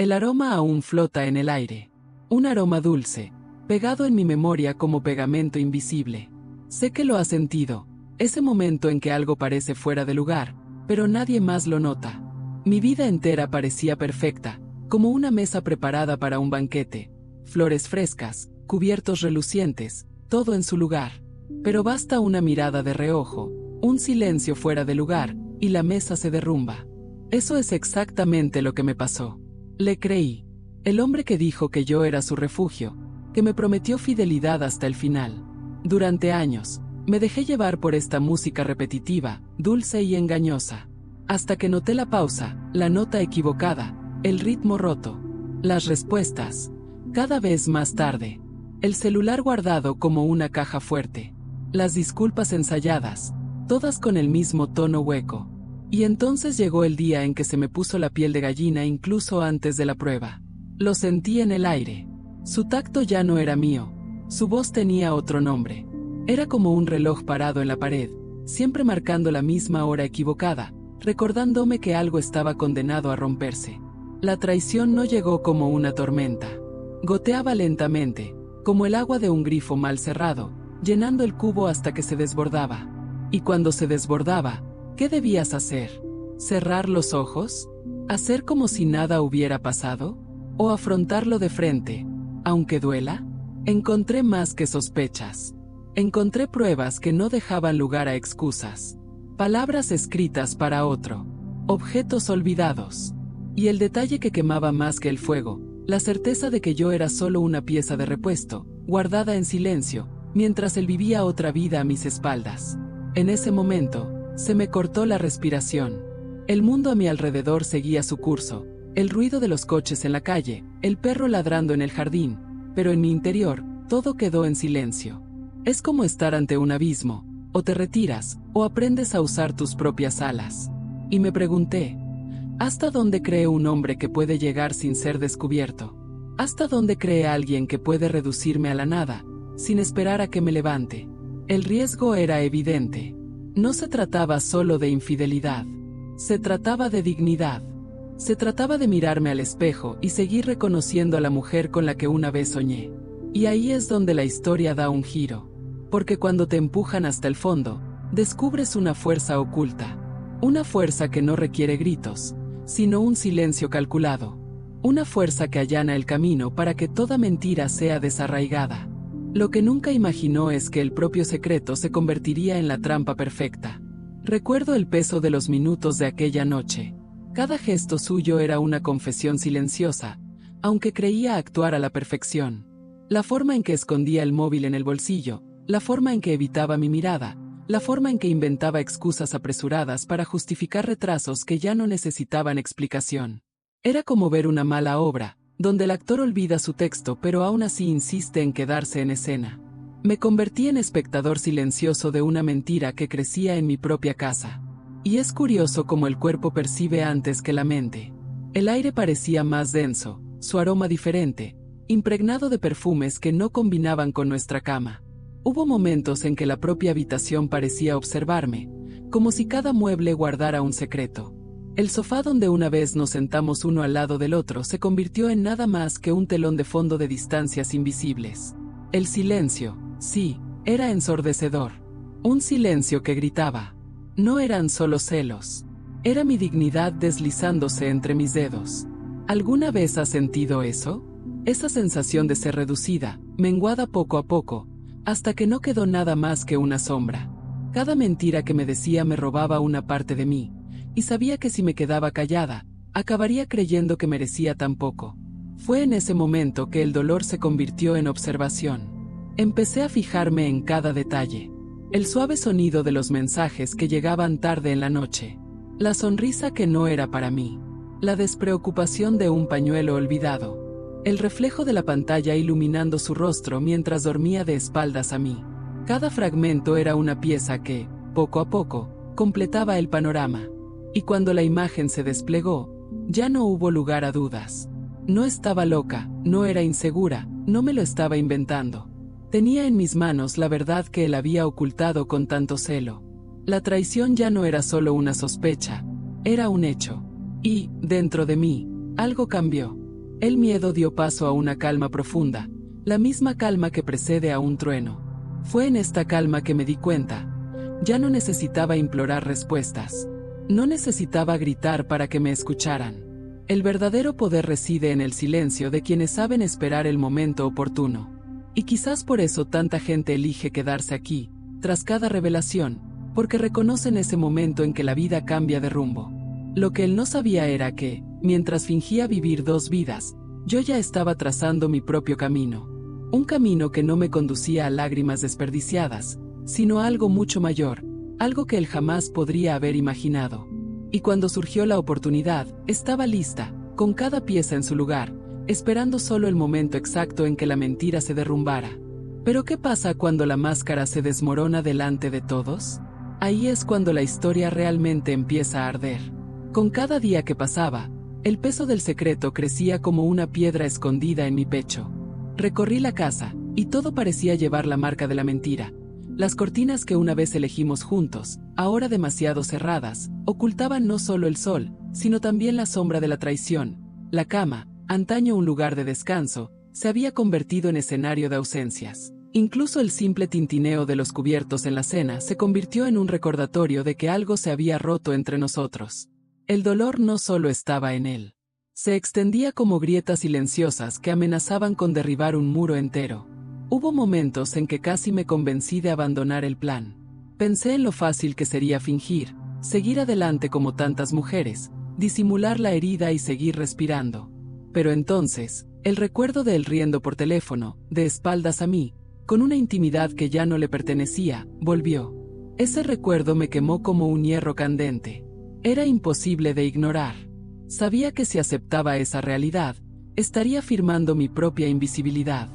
El aroma aún flota en el aire. Un aroma dulce, pegado en mi memoria como pegamento invisible. Sé que lo has sentido, ese momento en que algo parece fuera de lugar, pero nadie más lo nota. Mi vida entera parecía perfecta, como una mesa preparada para un banquete. Flores frescas, cubiertos relucientes, todo en su lugar. Pero basta una mirada de reojo, un silencio fuera de lugar, y la mesa se derrumba. Eso es exactamente lo que me pasó. Le creí. El hombre que dijo que yo era su refugio, que me prometió fidelidad hasta el final. Durante años, me dejé llevar por esta música repetitiva, dulce y engañosa. Hasta que noté la pausa, la nota equivocada, el ritmo roto. Las respuestas, cada vez más tarde. El celular guardado como una caja fuerte. Las disculpas ensayadas, todas con el mismo tono hueco. Y entonces llegó el día en que se me puso la piel de gallina incluso antes de la prueba. Lo sentí en el aire. Su tacto ya no era mío. Su voz tenía otro nombre. Era como un reloj parado en la pared, siempre marcando la misma hora equivocada, recordándome que algo estaba condenado a romperse. La traición no llegó como una tormenta. Goteaba lentamente, como el agua de un grifo mal cerrado, llenando el cubo hasta que se desbordaba. Y cuando se desbordaba, ¿qué debías hacer? ¿Cerrar los ojos? ¿Hacer como si nada hubiera pasado? ¿O afrontarlo de frente, aunque duela? Encontré más que sospechas. Encontré pruebas que no dejaban lugar a excusas. Palabras escritas para otro. Objetos olvidados. Y el detalle que quemaba más que el fuego, la certeza de que yo era solo una pieza de repuesto, guardada en silencio, mientras él vivía otra vida a mis espaldas. En ese momento, se me cortó la respiración. El mundo a mi alrededor seguía su curso, el ruido de los coches en la calle, el perro ladrando en el jardín, pero en mi interior, todo quedó en silencio. Es como estar ante un abismo, o te retiras, o aprendes a usar tus propias alas. Y me pregunté, ¿hasta dónde cree un hombre que puede llegar sin ser descubierto? ¿Hasta dónde cree alguien que puede reducirme a la nada, sin esperar a que me levante? El riesgo era evidente. No se trataba solo de infidelidad. Se trataba de dignidad. Se trataba de mirarme al espejo y seguir reconociendo a la mujer con la que una vez soñé. Y ahí es donde la historia da un giro. Porque cuando te empujan hasta el fondo, descubres una fuerza oculta. Una fuerza que no requiere gritos, sino un silencio calculado. Una fuerza que allana el camino para que toda mentira sea desarraigada. Lo que nunca imaginó es que el propio secreto se convertiría en la trampa perfecta. Recuerdo el peso de los minutos de aquella noche. Cada gesto suyo era una confesión silenciosa, aunque creía actuar a la perfección. La forma en que escondía el móvil en el bolsillo, la forma en que evitaba mi mirada, la forma en que inventaba excusas apresuradas para justificar retrasos que ya no necesitaban explicación. Era como ver una mala obra, donde el actor olvida su texto pero aún así insiste en quedarse en escena. Me convertí en espectador silencioso de una mentira que crecía en mi propia casa. Y es curioso cómo el cuerpo percibe antes que la mente. El aire parecía más denso, su aroma diferente, impregnado de perfumes que no combinaban con nuestra cama. Hubo momentos en que la propia habitación parecía observarme, como si cada mueble guardara un secreto. El sofá donde una vez nos sentamos uno al lado del otro se convirtió en nada más que un telón de fondo de distancias invisibles. El silencio, sí, era ensordecedor. Un silencio que gritaba. No eran solo celos. Era mi dignidad deslizándose entre mis dedos. ¿Alguna vez has sentido eso? Esa sensación de ser reducida, menguada poco a poco, hasta que no quedó nada más que una sombra. Cada mentira que me decía me robaba una parte de mí, y sabía que si me quedaba callada, acabaría creyendo que merecía tan poco. Fue en ese momento que el dolor se convirtió en observación. Empecé a fijarme en cada detalle. El suave sonido de los mensajes que llegaban tarde en la noche. La sonrisa que no era para mí. La despreocupación de un pañuelo olvidado. El reflejo de la pantalla iluminando su rostro mientras dormía de espaldas a mí. Cada fragmento era una pieza que, poco a poco, completaba el panorama. Y cuando la imagen se desplegó, ya no hubo lugar a dudas. No estaba loca, no era insegura, no me lo estaba inventando. Tenía en mis manos la verdad que él había ocultado con tanto celo. La traición ya no era solo una sospecha, era un hecho. Y, dentro de mí, algo cambió. El miedo dio paso a una calma profunda, la misma calma que precede a un trueno. Fue en esta calma que me di cuenta. Ya no necesitaba implorar respuestas. No necesitaba gritar para que me escucharan. El verdadero poder reside en el silencio de quienes saben esperar el momento oportuno. Y quizás por eso tanta gente elige quedarse aquí, tras cada revelación, porque reconocen ese momento en que la vida cambia de rumbo. Lo que él no sabía era que, mientras fingía vivir dos vidas, yo ya estaba trazando mi propio camino. Un camino que no me conducía a lágrimas desperdiciadas, sino a algo mucho mayor, algo que él jamás podría haber imaginado. Y cuando surgió la oportunidad, estaba lista, con cada pieza en su lugar, esperando solo el momento exacto en que la mentira se derrumbara. ¿Pero qué pasa cuando la máscara se desmorona delante de todos? Ahí es cuando la historia realmente empieza a arder. Con cada día que pasaba, el peso del secreto crecía como una piedra escondida en mi pecho. Recorrí la casa, y todo parecía llevar la marca de la mentira. Las cortinas que una vez elegimos juntos, ahora demasiado cerradas, ocultaban no solo el sol, sino también la sombra de la traición. La cama, antaño un lugar de descanso, se había convertido en escenario de ausencias. Incluso el simple tintineo de los cubiertos en la cena se convirtió en un recordatorio de que algo se había roto entre nosotros. El dolor no solo estaba en él. Se extendía como grietas silenciosas que amenazaban con derribar un muro entero. Hubo momentos en que casi me convencí de abandonar el plan. Pensé en lo fácil que sería fingir, seguir adelante como tantas mujeres, disimular la herida y seguir respirando. Pero entonces, el recuerdo de él riendo por teléfono, de espaldas a mí, con una intimidad que ya no le pertenecía, volvió. Ese recuerdo me quemó como un hierro candente. Era imposible de ignorar. Sabía que si aceptaba esa realidad, estaría firmando mi propia invisibilidad.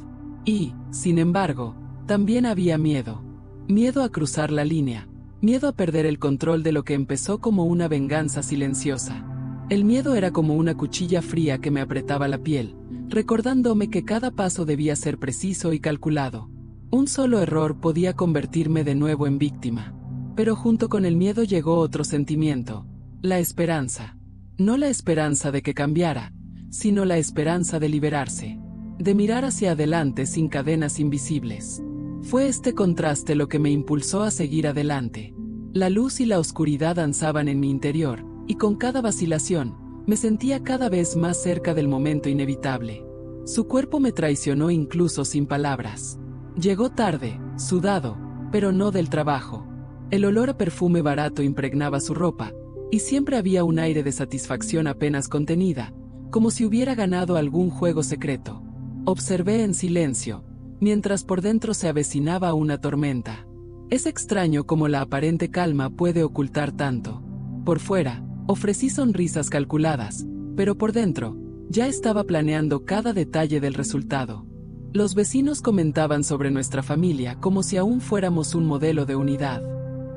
Y, sin embargo, también había miedo. Miedo a cruzar la línea. Miedo a perder el control de lo que empezó como una venganza silenciosa. El miedo era como una cuchilla fría que me apretaba la piel, recordándome que cada paso debía ser preciso y calculado. Un solo error podía convertirme de nuevo en víctima. Pero junto con el miedo llegó otro sentimiento, la esperanza. No la esperanza de que cambiara, sino la esperanza de liberarse. De mirar hacia adelante sin cadenas invisibles. Fue este contraste lo que me impulsó a seguir adelante. La luz y la oscuridad danzaban en mi interior, y con cada vacilación, me sentía cada vez más cerca del momento inevitable. Su cuerpo me traicionó incluso sin palabras. Llegó tarde, sudado, pero no del trabajo. El olor a perfume barato impregnaba su ropa, y siempre había un aire de satisfacción apenas contenida, como si hubiera ganado algún juego secreto. Observé en silencio, mientras por dentro se avecinaba una tormenta. Es extraño cómo la aparente calma puede ocultar tanto. Por fuera, ofrecí sonrisas calculadas, pero por dentro, ya estaba planeando cada detalle del resultado. Los vecinos comentaban sobre nuestra familia como si aún fuéramos un modelo de unidad.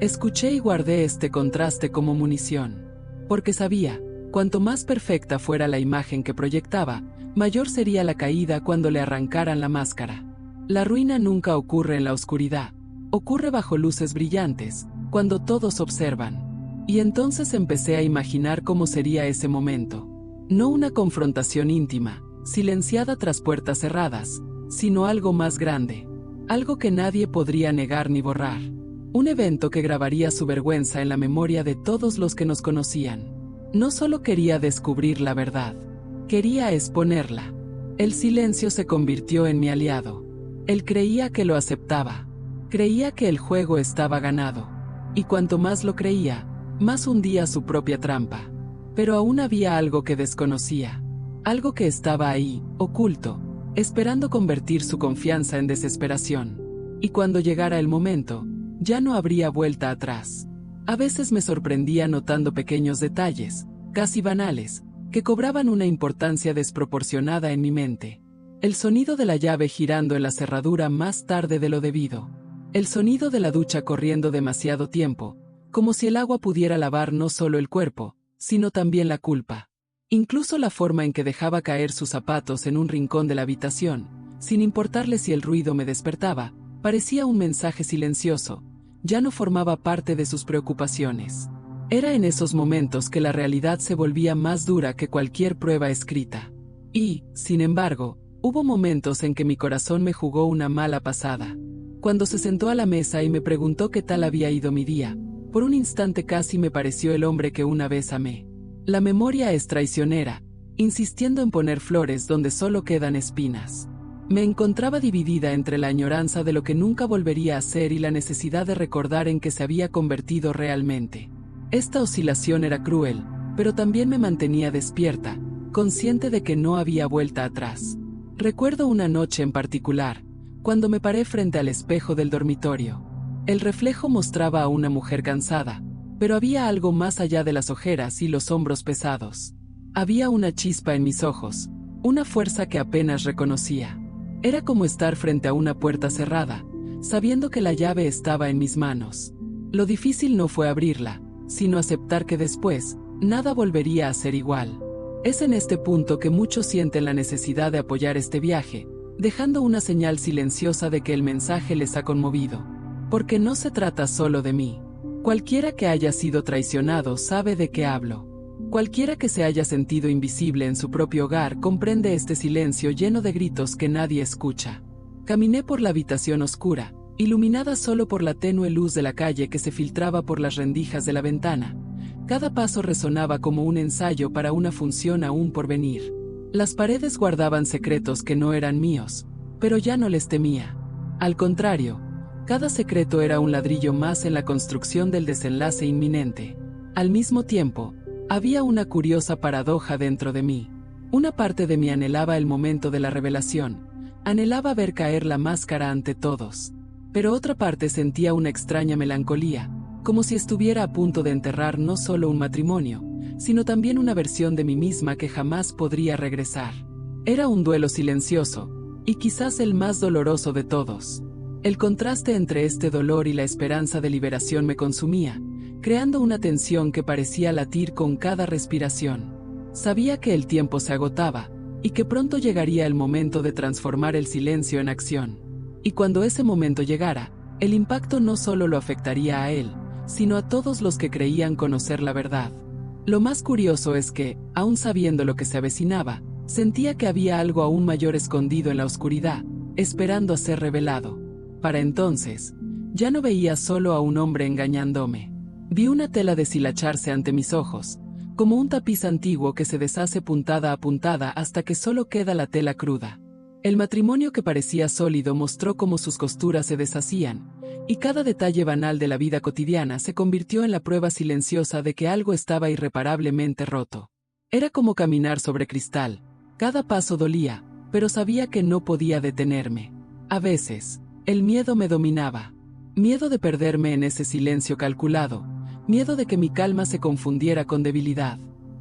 Escuché y guardé este contraste como munición. Porque sabía, cuanto más perfecta fuera la imagen que proyectaba, mayor sería la caída cuando le arrancaran la máscara. La ruina nunca ocurre en la oscuridad, ocurre bajo luces brillantes, cuando todos observan. Y entonces empecé a imaginar cómo sería ese momento. No una confrontación íntima, silenciada tras puertas cerradas, sino algo más grande, algo que nadie podría negar ni borrar. Un evento que grabaría su vergüenza en la memoria de todos los que nos conocían. No solo quería descubrir la verdad, quería exponerla. El silencio se convirtió en mi aliado. Él creía que lo aceptaba. Creía que el juego estaba ganado. Y cuanto más lo creía, más hundía su propia trampa. Pero aún había algo que desconocía. Algo que estaba ahí, oculto, esperando convertir su confianza en desesperación. Y cuando llegara el momento, ya no habría vuelta atrás. A veces me sorprendía notando pequeños detalles, casi banales, que cobraban una importancia desproporcionada en mi mente. El sonido de la llave girando en la cerradura más tarde de lo debido. El sonido de la ducha corriendo demasiado tiempo, como si el agua pudiera lavar no solo el cuerpo, sino también la culpa. Incluso la forma en que dejaba caer sus zapatos en un rincón de la habitación, sin importarle si el ruido me despertaba, parecía un mensaje silencioso, ya no formaba parte de sus preocupaciones. Era en esos momentos que la realidad se volvía más dura que cualquier prueba escrita. Y, sin embargo, hubo momentos en que mi corazón me jugó una mala pasada. Cuando se sentó a la mesa y me preguntó qué tal había ido mi día, por un instante casi me pareció el hombre que una vez amé. La memoria es traicionera, insistiendo en poner flores donde solo quedan espinas. Me encontraba dividida entre la añoranza de lo que nunca volvería a ser y la necesidad de recordar en qué se había convertido realmente. Esta oscilación era cruel, pero también me mantenía despierta, consciente de que no había vuelta atrás. Recuerdo una noche en particular, cuando me paré frente al espejo del dormitorio. El reflejo mostraba a una mujer cansada, pero había algo más allá de las ojeras y los hombros pesados. Había una chispa en mis ojos, una fuerza que apenas reconocía. Era como estar frente a una puerta cerrada, sabiendo que la llave estaba en mis manos. Lo difícil no fue abrirla, sino aceptar que después, nada volvería a ser igual. Es en este punto que muchos sienten la necesidad de apoyar este viaje, dejando una señal silenciosa de que el mensaje les ha conmovido. Porque no se trata solo de mí. Cualquiera que haya sido traicionado sabe de qué hablo. Cualquiera que se haya sentido invisible en su propio hogar comprende este silencio lleno de gritos que nadie escucha. Caminé por la habitación oscura, iluminada solo por la tenue luz de la calle que se filtraba por las rendijas de la ventana. Cada paso resonaba como un ensayo para una función aún por venir. Las paredes guardaban secretos que no eran míos, pero ya no les temía. Al contrario, cada secreto era un ladrillo más en la construcción del desenlace inminente. Al mismo tiempo, había una curiosa paradoja dentro de mí. Una parte de mí anhelaba el momento de la revelación, anhelaba ver caer la máscara ante todos. Pero otra parte sentía una extraña melancolía, como si estuviera a punto de enterrar no solo un matrimonio, sino también una versión de mí misma que jamás podría regresar. Era un duelo silencioso, y quizás el más doloroso de todos. El contraste entre este dolor y la esperanza de liberación me consumía, creando una tensión que parecía latir con cada respiración. Sabía que el tiempo se agotaba, y que pronto llegaría el momento de transformar el silencio en acción. Y cuando ese momento llegara, el impacto no solo lo afectaría a él, sino a todos los que creían conocer la verdad. Lo más curioso es que, aun sabiendo lo que se avecinaba, sentía que había algo aún mayor escondido en la oscuridad, esperando a ser revelado. Para entonces, ya no veía solo a un hombre engañándome. Vi una tela deshilacharse ante mis ojos, como un tapiz antiguo que se deshace puntada a puntada hasta que solo queda la tela cruda. El matrimonio que parecía sólido mostró cómo sus costuras se deshacían, y cada detalle banal de la vida cotidiana se convirtió en la prueba silenciosa de que algo estaba irreparablemente roto. Era como caminar sobre cristal, cada paso dolía, pero sabía que no podía detenerme. A veces, el miedo me dominaba. Miedo de perderme en ese silencio calculado, miedo de que mi calma se confundiera con debilidad.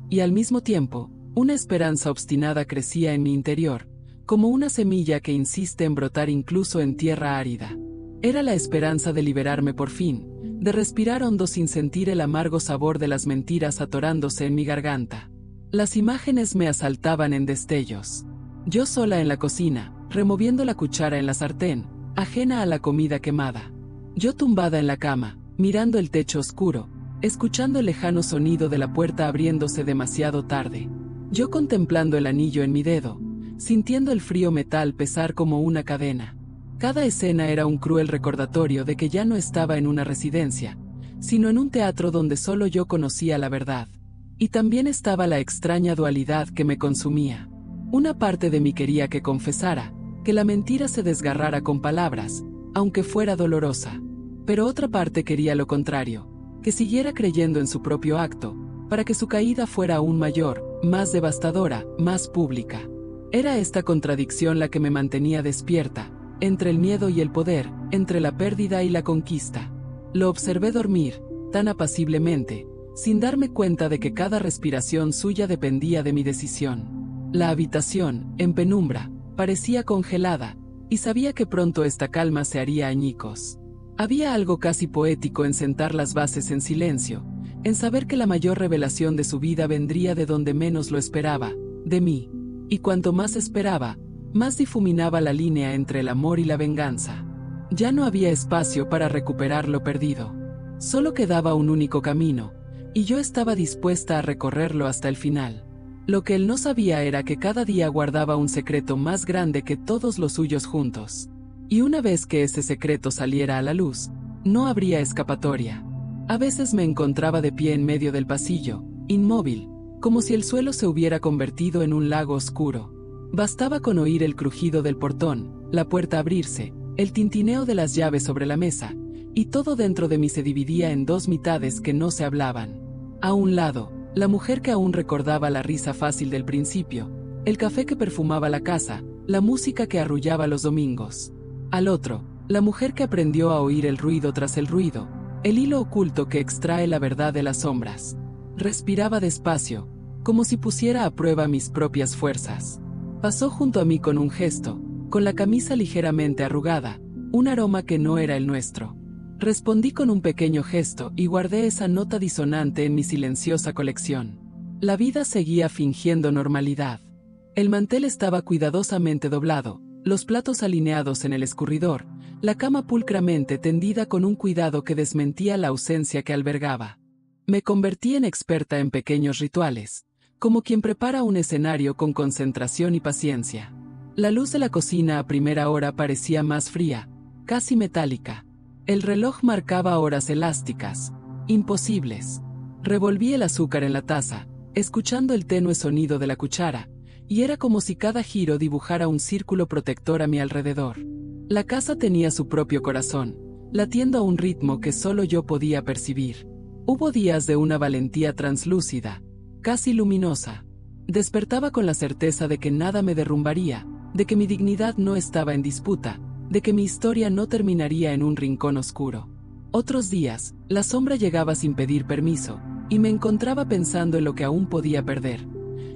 Y al mismo tiempo, una esperanza obstinada crecía en mi interior, como una semilla que insiste en brotar incluso en tierra árida. Era la esperanza de liberarme por fin, de respirar hondo sin sentir el amargo sabor de las mentiras atorándose en mi garganta. Las imágenes me asaltaban en destellos. Yo sola en la cocina, removiendo la cuchara en la sartén, ajena a la comida quemada. Yo tumbada en la cama, mirando el techo oscuro, escuchando el lejano sonido de la puerta abriéndose demasiado tarde. Yo contemplando el anillo en mi dedo, sintiendo el frío metal pesar como una cadena. Cada escena era un cruel recordatorio de que ya no estaba en una residencia, sino en un teatro donde solo yo conocía la verdad. Y también estaba la extraña dualidad que me consumía. Una parte de mí quería que confesara, que la mentira se desgarrara con palabras, aunque fuera dolorosa. Pero otra parte quería lo contrario, que siguiera creyendo en su propio acto, para que su caída fuera aún mayor, más devastadora, más pública. Era esta contradicción la que me mantenía despierta, entre el miedo y el poder, entre la pérdida y la conquista. Lo observé dormir, tan apaciblemente, sin darme cuenta de que cada respiración suya dependía de mi decisión. La habitación, en penumbra, parecía congelada, y sabía que pronto esta calma se haría añicos. Había algo casi poético en sentar las bases en silencio, en saber que la mayor revelación de su vida vendría de donde menos lo esperaba, de mí. Y cuanto más esperaba, más difuminaba la línea entre el amor y la venganza. Ya no había espacio para recuperar lo perdido. Solo quedaba un único camino, y yo estaba dispuesta a recorrerlo hasta el final. Lo que él no sabía era que cada día guardaba un secreto más grande que todos los suyos juntos. Y una vez que ese secreto saliera a la luz, no habría escapatoria. A veces me encontraba de pie en medio del pasillo, inmóvil, como si el suelo se hubiera convertido en un lago oscuro. Bastaba con oír el crujido del portón, la puerta abrirse, el tintineo de las llaves sobre la mesa, y todo dentro de mí se dividía en dos mitades que no se hablaban. A un lado, la mujer que aún recordaba la risa fácil del principio, el café que perfumaba la casa, la música que arrullaba los domingos. Al otro, la mujer que aprendió a oír el ruido tras el ruido, el hilo oculto que extrae la verdad de las sombras. Respiraba despacio, como si pusiera a prueba mis propias fuerzas. Pasó junto a mí con un gesto, con la camisa ligeramente arrugada, un aroma que no era el nuestro. Respondí con un pequeño gesto y guardé esa nota disonante en mi silenciosa colección. La vida seguía fingiendo normalidad. El mantel estaba cuidadosamente doblado, los platos alineados en el escurridor, la cama pulcramente tendida con un cuidado que desmentía la ausencia que albergaba. Me convertí en experta en pequeños rituales, como quien prepara un escenario con concentración y paciencia. La luz de la cocina a primera hora parecía más fría, casi metálica. El reloj marcaba horas elásticas, imposibles. Revolví el azúcar en la taza, escuchando el tenue sonido de la cuchara, y era como si cada giro dibujara un círculo protector a mi alrededor. La casa tenía su propio corazón, latiendo a un ritmo que solo yo podía percibir. Hubo días de una valentía translúcida, casi luminosa. Despertaba con la certeza de que nada me derrumbaría, de que mi dignidad no estaba en disputa, de que mi historia no terminaría en un rincón oscuro. Otros días, la sombra llegaba sin pedir permiso, y me encontraba pensando en lo que aún podía perder.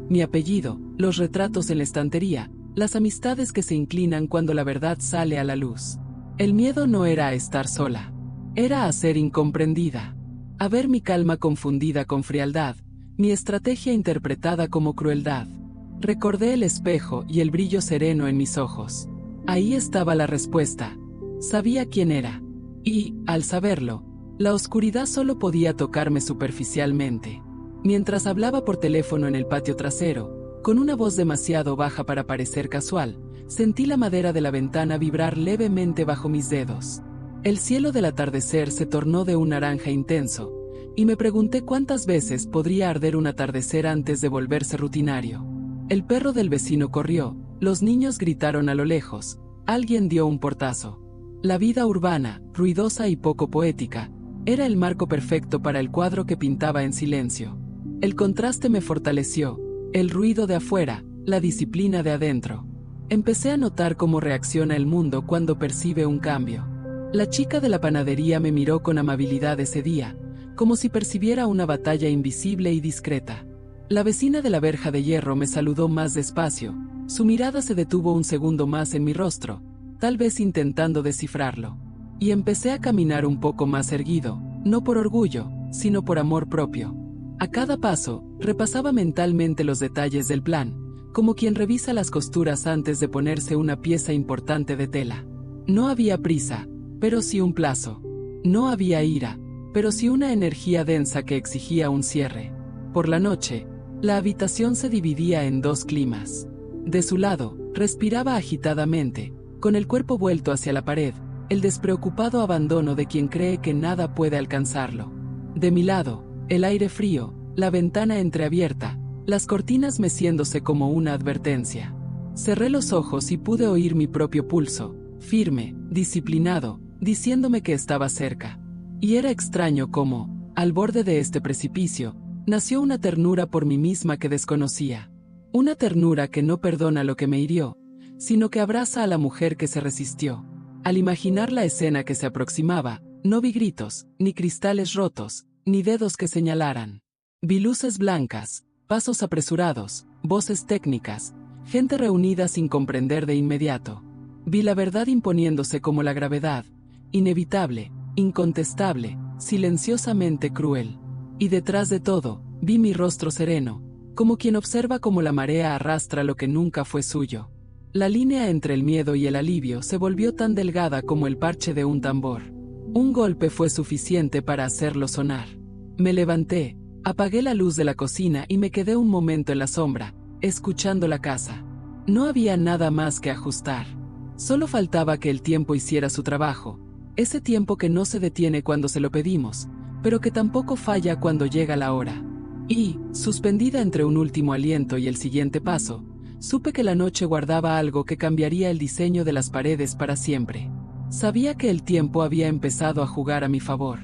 Mi apellido, los retratos en la estantería, las amistades que se inclinan cuando la verdad sale a la luz. El miedo no era a estar sola, era a ser incomprendida, a ver mi calma confundida con frialdad, mi estrategia interpretada como crueldad. Recordé el espejo y el brillo sereno en mis ojos. Ahí estaba la respuesta. Sabía quién era. Y, al saberlo, la oscuridad solo podía tocarme superficialmente. Mientras hablaba por teléfono en el patio trasero, con una voz demasiado baja para parecer casual, sentí la madera de la ventana vibrar levemente bajo mis dedos. El cielo del atardecer se tornó de un naranja intenso, y me pregunté cuántas veces podría arder un atardecer antes de volverse rutinario. El perro del vecino corrió, los niños gritaron a lo lejos, alguien dio un portazo. La vida urbana, ruidosa y poco poética, era el marco perfecto para el cuadro que pintaba en silencio. El contraste me fortaleció, el ruido de afuera, la disciplina de adentro. Empecé a notar cómo reacciona el mundo cuando percibe un cambio. La chica de la panadería me miró con amabilidad ese día, como si percibiera una batalla invisible y discreta. La vecina de la verja de hierro me saludó más despacio, su mirada se detuvo un segundo más en mi rostro, tal vez intentando descifrarlo. Y empecé a caminar un poco más erguido, no por orgullo, sino por amor propio. A cada paso, repasaba mentalmente los detalles del plan, como quien revisa las costuras antes de ponerse una pieza importante de tela. No había prisa, pero sí un plazo. No había ira, pero sí una energía densa que exigía un cierre. Por la noche, la habitación se dividía en dos climas. De su lado, respiraba agitadamente, con el cuerpo vuelto hacia la pared, el despreocupado abandono de quien cree que nada puede alcanzarlo. De mi lado, el aire frío, la ventana entreabierta, las cortinas meciéndose como una advertencia. Cerré los ojos y pude oír mi propio pulso, firme, disciplinado, diciéndome que estaba cerca. Y era extraño cómo, al borde de este precipicio, nació una ternura por mí misma que desconocía. Una ternura que no perdona lo que me hirió, sino que abraza a la mujer que se resistió. Al imaginar la escena que se aproximaba, no vi gritos, ni cristales rotos, ni dedos que señalaran. Vi luces blancas, pasos apresurados, voces técnicas, gente reunida sin comprender de inmediato. Vi la verdad imponiéndose como la gravedad, inevitable, incontestable, silenciosamente cruel. Y detrás de todo, vi mi rostro sereno, como quien observa cómo la marea arrastra lo que nunca fue suyo. La línea entre el miedo y el alivio se volvió tan delgada como el parche de un tambor. Un golpe fue suficiente para hacerlo sonar. Me levanté, Apagué la luz de la cocina y me quedé un momento en la sombra, escuchando la casa. No había nada más que ajustar. Solo faltaba que el tiempo hiciera su trabajo, ese tiempo que no se detiene cuando se lo pedimos, pero que tampoco falla cuando llega la hora. Y, suspendida entre un último aliento y el siguiente paso, supe que la noche guardaba algo que cambiaría el diseño de las paredes para siempre. Sabía que el tiempo había empezado a jugar a mi favor.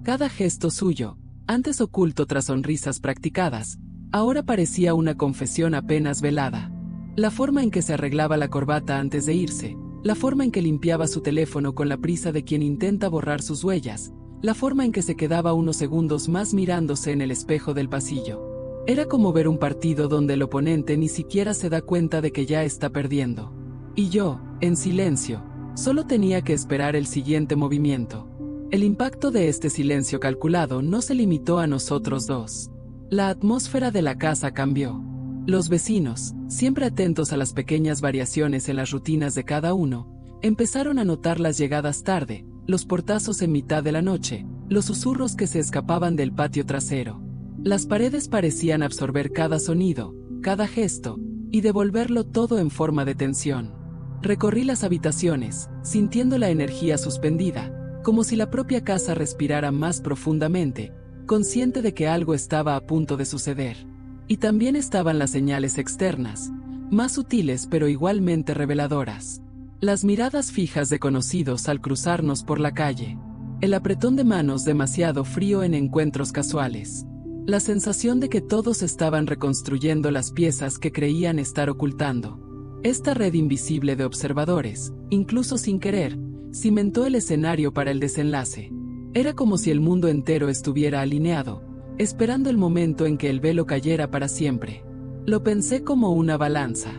Cada gesto suyo, antes oculto tras sonrisas practicadas, ahora parecía una confesión apenas velada. La forma en que se arreglaba la corbata antes de irse, la forma en que limpiaba su teléfono con la prisa de quien intenta borrar sus huellas, la forma en que se quedaba unos segundos más mirándose en el espejo del pasillo. Era como ver un partido donde el oponente ni siquiera se da cuenta de que ya está perdiendo. Y yo, en silencio, solo tenía que esperar el siguiente movimiento. El impacto de este silencio calculado no se limitó a nosotros dos. La atmósfera de la casa cambió. Los vecinos, siempre atentos a las pequeñas variaciones en las rutinas de cada uno, empezaron a notar las llegadas tarde, los portazos en mitad de la noche, los susurros que se escapaban del patio trasero. Las paredes parecían absorber cada sonido, cada gesto, y devolverlo todo en forma de tensión. Recorrí las habitaciones, sintiendo la energía suspendida, como si la propia casa respirara más profundamente, consciente de que algo estaba a punto de suceder. Y también estaban las señales externas, más sutiles pero igualmente reveladoras. Las miradas fijas de conocidos al cruzarnos por la calle. El apretón de manos demasiado frío en encuentros casuales. La sensación de que todos estaban reconstruyendo las piezas que creían estar ocultando. Esta red invisible de observadores, incluso sin querer, cimentó el escenario para el desenlace. Era como si el mundo entero estuviera alineado, esperando el momento en que el velo cayera para siempre. Lo pensé como una balanza.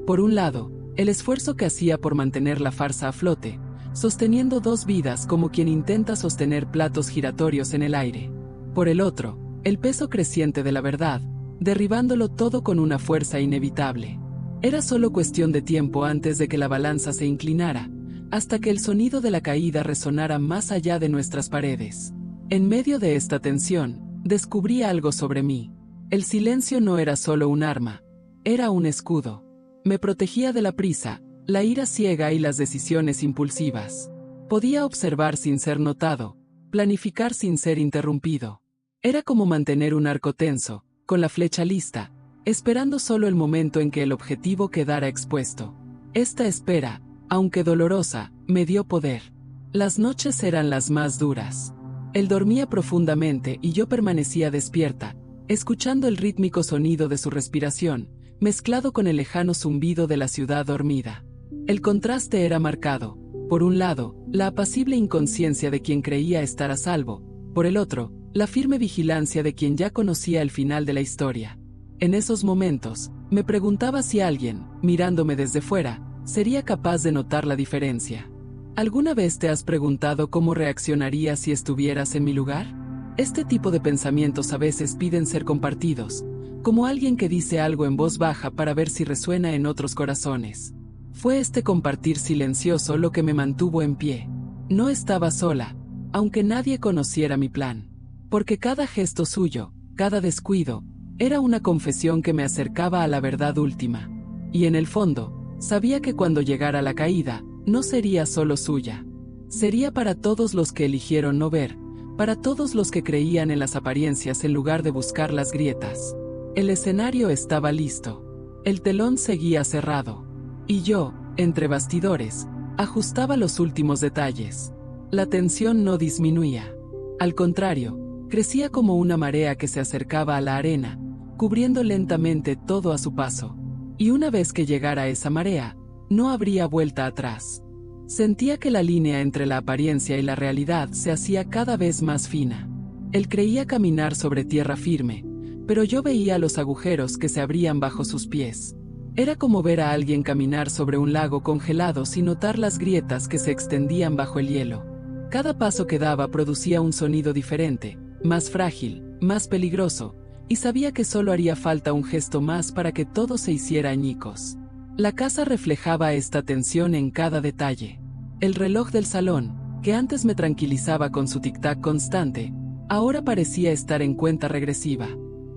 Por un lado, el esfuerzo que hacía por mantener la farsa a flote, sosteniendo dos vidas como quien intenta sostener platos giratorios en el aire. Por el otro, el peso creciente de la verdad, derribándolo todo con una fuerza inevitable. Era solo cuestión de tiempo antes de que la balanza se inclinara, hasta que el sonido de la caída resonara más allá de nuestras paredes. En medio de esta tensión, descubrí algo sobre mí. El silencio no era solo un arma, era un escudo. Me protegía de la prisa, la ira ciega y las decisiones impulsivas. Podía observar sin ser notado, planificar sin ser interrumpido. Era como mantener un arco tenso, con la flecha lista, esperando solo el momento en que el objetivo quedara expuesto. Esta espera, aunque dolorosa, me dio poder. Las noches eran las más duras. Él dormía profundamente y yo permanecía despierta, escuchando el rítmico sonido de su respiración, mezclado con el lejano zumbido de la ciudad dormida. El contraste era marcado. Por un lado, la apacible inconsciencia de quien creía estar a salvo, por el otro, la firme vigilancia de quien ya conocía el final de la historia. En esos momentos, me preguntaba si alguien, mirándome desde fuera, sería capaz de notar la diferencia. ¿Alguna vez te has preguntado cómo reaccionarías si estuvieras en mi lugar? Este tipo de pensamientos a veces piden ser compartidos, como alguien que dice algo en voz baja para ver si resuena en otros corazones. Fue este compartir silencioso lo que me mantuvo en pie. No estaba sola, aunque nadie conociera mi plan. Porque cada gesto suyo, cada descuido, era una confesión que me acercaba a la verdad última. Y en el fondo, sabía que cuando llegara la caída, no sería solo suya. Sería para todos los que eligieron no ver, para todos los que creían en las apariencias en lugar de buscar las grietas. El escenario estaba listo. El telón seguía cerrado. Y yo, entre bastidores, ajustaba los últimos detalles. La tensión no disminuía. Al contrario, crecía como una marea que se acercaba a la arena, cubriendo lentamente todo a su paso. Y una vez que llegara esa marea, no habría vuelta atrás. Sentía que la línea entre la apariencia y la realidad se hacía cada vez más fina. Él creía caminar sobre tierra firme, pero yo veía los agujeros que se abrían bajo sus pies. Era como ver a alguien caminar sobre un lago congelado sin notar las grietas que se extendían bajo el hielo. Cada paso que daba producía un sonido diferente, más frágil, más peligroso, y sabía que solo haría falta un gesto más para que todo se hiciera añicos. La casa reflejaba esta tensión en cada detalle. El reloj del salón, que antes me tranquilizaba con su tic-tac constante, Ahora parecía estar en cuenta regresiva.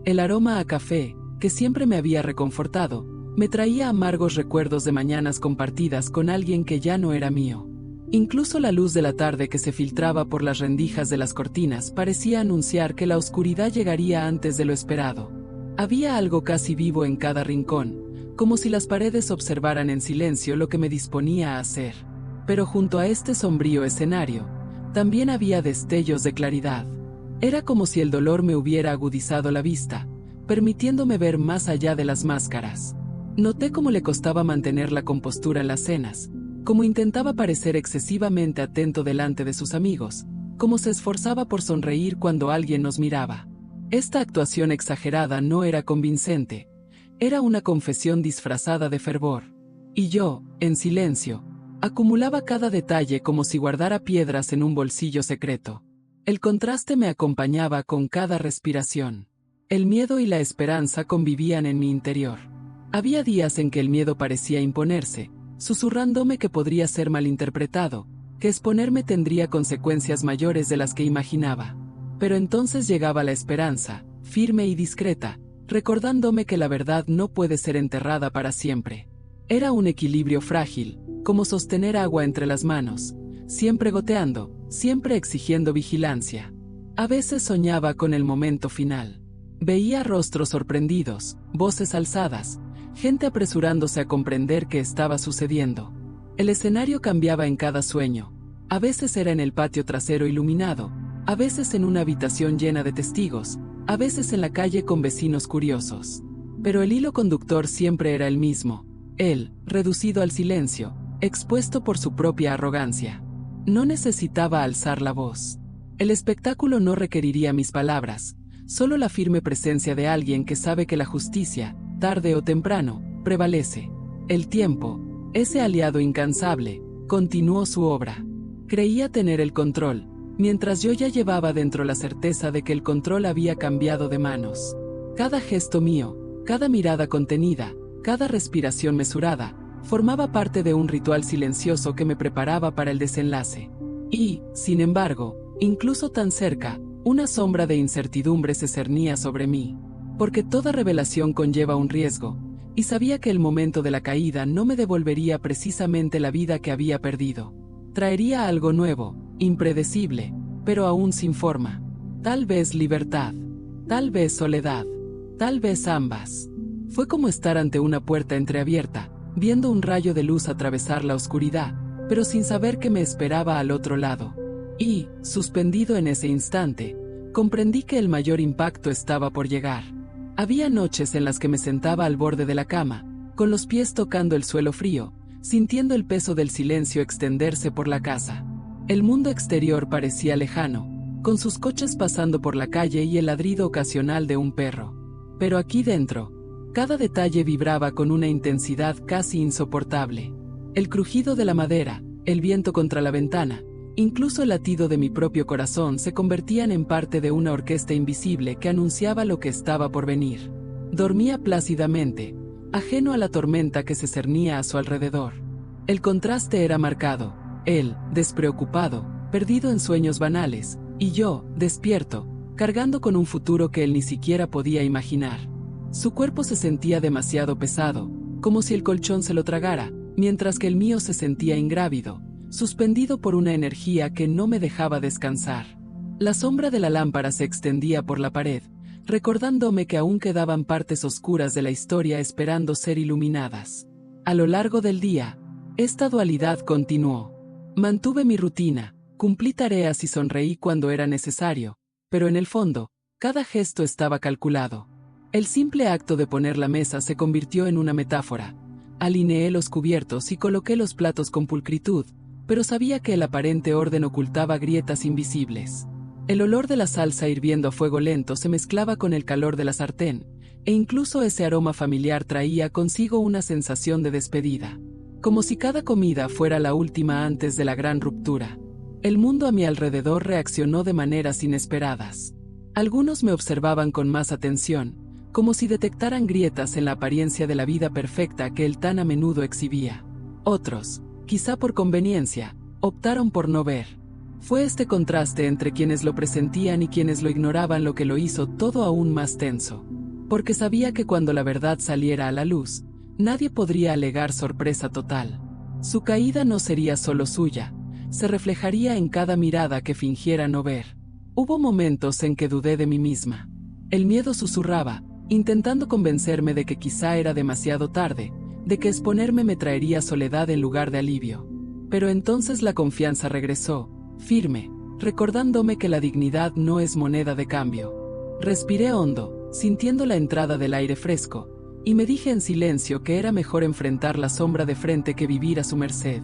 El aroma a café, que siempre me había reconfortado, me traía amargos recuerdos de mañanas compartidas con alguien que ya no era mío. Incluso la luz de la tarde que se filtraba por las rendijas de las cortinas parecía anunciar que la oscuridad llegaría antes de lo esperado. Había algo casi vivo en cada rincón, como si las paredes observaran en silencio lo que me disponía a hacer. Pero junto a este sombrío escenario, también había destellos de claridad. Era como si el dolor me hubiera agudizado la vista, permitiéndome ver más allá de las máscaras. Noté cómo le costaba mantener la compostura en las cenas, cómo intentaba parecer excesivamente atento delante de sus amigos, cómo se esforzaba por sonreír cuando alguien nos miraba. Esta actuación exagerada no era convincente, era una confesión disfrazada de fervor. Y yo, en silencio, acumulaba cada detalle como si guardara piedras en un bolsillo secreto. El contraste me acompañaba con cada respiración. El miedo y la esperanza convivían en mi interior. Había días en que el miedo parecía imponerse, susurrándome que podría ser malinterpretado, que exponerme tendría consecuencias mayores de las que imaginaba. Pero entonces llegaba la esperanza, firme y discreta, recordándome que la verdad no puede ser enterrada para siempre. Era un equilibrio frágil, como sostener agua entre las manos, siempre goteando, siempre exigiendo vigilancia. A veces soñaba con el momento final. Veía rostros sorprendidos, voces alzadas, gente apresurándose a comprender qué estaba sucediendo. El escenario cambiaba en cada sueño. A veces era en el patio trasero iluminado, a veces en una habitación llena de testigos, a veces en la calle con vecinos curiosos. Pero el hilo conductor siempre era el mismo, él, reducido al silencio, expuesto por su propia arrogancia. No necesitaba alzar la voz. El espectáculo no requeriría mis palabras, solo la firme presencia de alguien que sabe que la justicia, tarde o temprano, prevalece. El tiempo, ese aliado incansable, continuó su obra. Creía tener el control, mientras yo ya llevaba dentro la certeza de que el control había cambiado de manos. Cada gesto mío, cada mirada contenida, cada respiración mesurada, formaba parte de un ritual silencioso que me preparaba para el desenlace. Y, sin embargo, incluso tan cerca, una sombra de incertidumbre se cernía sobre mí. Porque toda revelación conlleva un riesgo, y sabía que el momento de la caída no me devolvería precisamente la vida que había perdido. Traería algo nuevo, impredecible, pero aún sin forma. Tal vez libertad, tal vez soledad, tal vez ambas. Fue como estar ante una puerta entreabierta, viendo un rayo de luz atravesar la oscuridad, pero sin saber qué me esperaba al otro lado. Y, suspendido en ese instante, comprendí que el mayor impacto estaba por llegar. Había noches en las que me sentaba al borde de la cama, con los pies tocando el suelo frío, sintiendo el peso del silencio extenderse por la casa. El mundo exterior parecía lejano, con sus coches pasando por la calle y el ladrido ocasional de un perro. Pero aquí dentro, cada detalle vibraba con una intensidad casi insoportable. El crujido de la madera, el viento contra la ventana, incluso el latido de mi propio corazón se convertían en parte de una orquesta invisible que anunciaba lo que estaba por venir. Dormía plácidamente, ajeno a la tormenta que se cernía a su alrededor. El contraste era marcado, él, despreocupado, perdido en sueños banales, y yo, despierto, cargando con un futuro que él ni siquiera podía imaginar. Su cuerpo se sentía demasiado pesado, como si el colchón se lo tragara, mientras que el mío se sentía ingrávido, suspendido por una energía que no me dejaba descansar. La sombra de la lámpara se extendía por la pared, recordándome que aún quedaban partes oscuras de la historia esperando ser iluminadas. A lo largo del día, esta dualidad continuó. Mantuve mi rutina, cumplí tareas y sonreí cuando era necesario, pero en el fondo, cada gesto estaba calculado. El simple acto de poner la mesa se convirtió en una metáfora. Alineé los cubiertos y coloqué los platos con pulcritud, pero sabía que el aparente orden ocultaba grietas invisibles. El olor de la salsa hirviendo a fuego lento se mezclaba con el calor de la sartén, e incluso ese aroma familiar traía consigo una sensación de despedida. Como si cada comida fuera la última antes de la gran ruptura. El mundo a mi alrededor reaccionó de maneras inesperadas. Algunos me observaban con más atención, como si detectaran grietas en la apariencia de la vida perfecta que él tan a menudo exhibía. Otros, quizá por conveniencia, optaron por no ver. Fue este contraste entre quienes lo presentían y quienes lo ignoraban lo que lo hizo todo aún más tenso. Porque sabía que cuando la verdad saliera a la luz, nadie podría alegar sorpresa total. Su caída no sería solo suya, se reflejaría en cada mirada que fingiera no ver. Hubo momentos en que dudé de mí misma. El miedo susurraba, intentando convencerme de que quizá era demasiado tarde, de que exponerme me traería soledad en lugar de alivio. Pero entonces la confianza regresó, firme, recordándome que la dignidad no es moneda de cambio. Respiré hondo, sintiendo la entrada del aire fresco, y me dije en silencio que era mejor enfrentar la sombra de frente que vivir a su merced.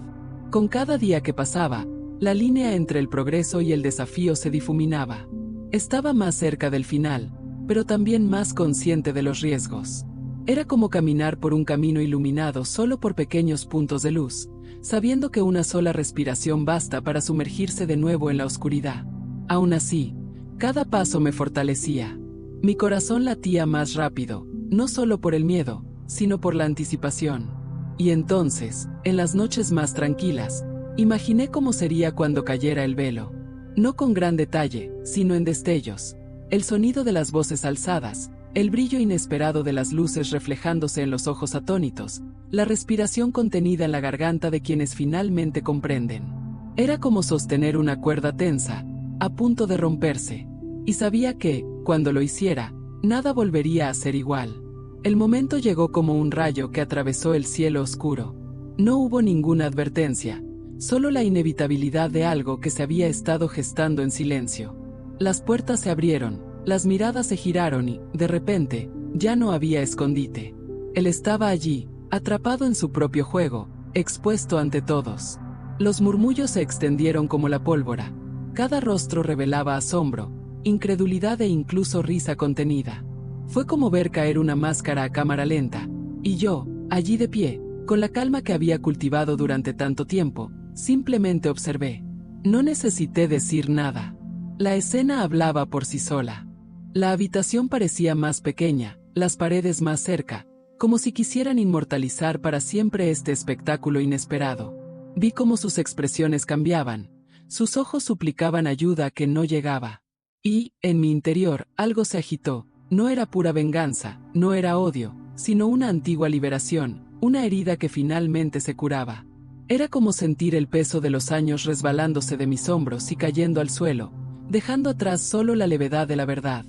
Con cada día que pasaba, la línea entre el progreso y el desafío se difuminaba. Estaba más cerca del final, pero también más consciente de los riesgos. Era como caminar por un camino iluminado solo por pequeños puntos de luz, sabiendo que una sola respiración basta para sumergirse de nuevo en la oscuridad. Aún así, cada paso me fortalecía. Mi corazón latía más rápido, no solo por el miedo, sino por la anticipación. Y entonces, en las noches más tranquilas, imaginé cómo sería cuando cayera el velo. No con gran detalle, sino en destellos. El sonido de las voces alzadas, el brillo inesperado de las luces reflejándose en los ojos atónitos, la respiración contenida en la garganta de quienes finalmente comprenden. Era como sostener una cuerda tensa, a punto de romperse. Y sabía que, cuando lo hiciera, nada volvería a ser igual. El momento llegó como un rayo que atravesó el cielo oscuro. No hubo ninguna advertencia, solo la inevitabilidad de algo que se había estado gestando en silencio. Las puertas se abrieron, las miradas se giraron y, de repente, ya no había escondite. Él estaba allí, atrapado en su propio juego, expuesto ante todos. Los murmullos se extendieron como la pólvora. Cada rostro revelaba asombro, incredulidad e incluso risa contenida. Fue como ver caer una máscara a cámara lenta, y yo, allí de pie, con la calma que había cultivado durante tanto tiempo, simplemente observé. No necesité decir nada. La escena hablaba por sí sola. La habitación parecía más pequeña, las paredes más cerca, como si quisieran inmortalizar para siempre este espectáculo inesperado. Vi cómo sus expresiones cambiaban, sus ojos suplicaban ayuda que no llegaba. Y, en mi interior, algo se agitó. No era pura venganza, no era odio, sino una antigua liberación, una herida que finalmente se curaba. Era como sentir el peso de los años resbalándose de mis hombros y cayendo al suelo, dejando atrás solo la levedad de la verdad.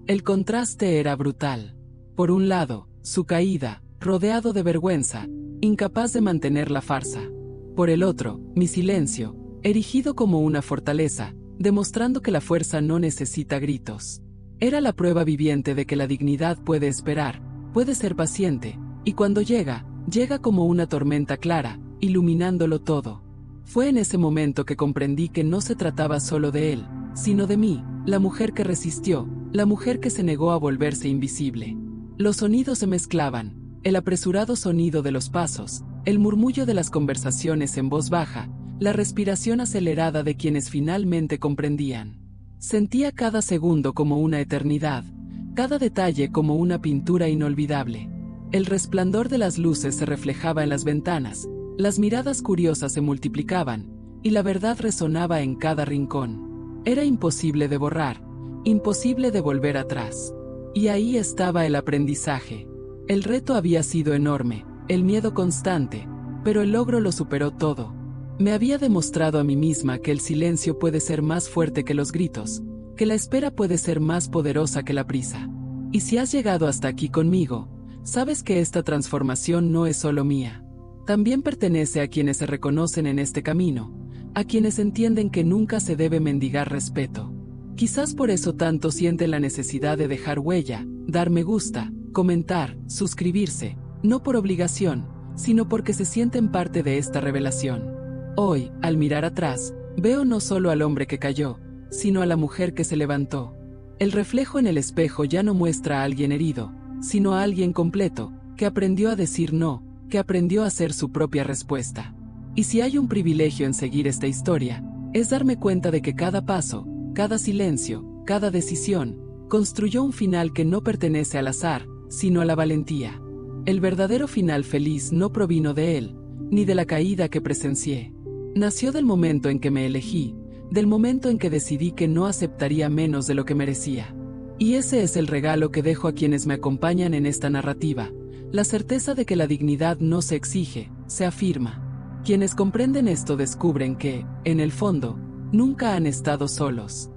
El contraste era brutal. Por un lado, su caída, rodeado de vergüenza, incapaz de mantener la farsa. Por el otro, mi silencio, erigido como una fortaleza, demostrando que la fuerza no necesita gritos. Era la prueba viviente de que la dignidad puede esperar, puede ser paciente, y cuando llega, llega como una tormenta clara, iluminándolo todo. Fue en ese momento que comprendí que no se trataba solo de él, sino de mí, la mujer que resistió, la mujer que se negó a volverse invisible. Los sonidos se mezclaban, el apresurado sonido de los pasos, el murmullo de las conversaciones en voz baja, la respiración acelerada de quienes finalmente comprendían. Sentía cada segundo como una eternidad, cada detalle como una pintura inolvidable. El resplandor de las luces se reflejaba en las ventanas, las miradas curiosas se multiplicaban, y la verdad resonaba en cada rincón. Era imposible de borrar, imposible de volver atrás. Y ahí estaba el aprendizaje. El reto había sido enorme, el miedo constante, pero el logro lo superó todo. Me había demostrado a mí misma que el silencio puede ser más fuerte que los gritos, que la espera puede ser más poderosa que la prisa. Y si has llegado hasta aquí conmigo, sabes que esta transformación no es solo mía. También pertenece a quienes se reconocen en este camino, a quienes entienden que nunca se debe mendigar respeto. Quizás por eso tanto sienten la necesidad de dejar huella, dar me gusta, comentar, suscribirse, no por obligación, sino porque se sienten parte de esta revelación. Hoy, al mirar atrás, veo no solo al hombre que cayó, sino a la mujer que se levantó. El reflejo en el espejo ya no muestra a alguien herido, sino a alguien completo, que aprendió a decir no, que aprendió a hacer su propia respuesta. Y si hay un privilegio en seguir esta historia, es darme cuenta de que cada paso, cada silencio, cada decisión, construyó un final que no pertenece al azar, sino a la valentía. El verdadero final feliz no provino de él, ni de la caída que presencié. Nació del momento en que me elegí, del momento en que decidí que no aceptaría menos de lo que merecía. Y ese es el regalo que dejo a quienes me acompañan en esta narrativa, la certeza de que la dignidad no se exige, se afirma. Quienes comprenden esto descubren que, en el fondo, nunca han estado solos.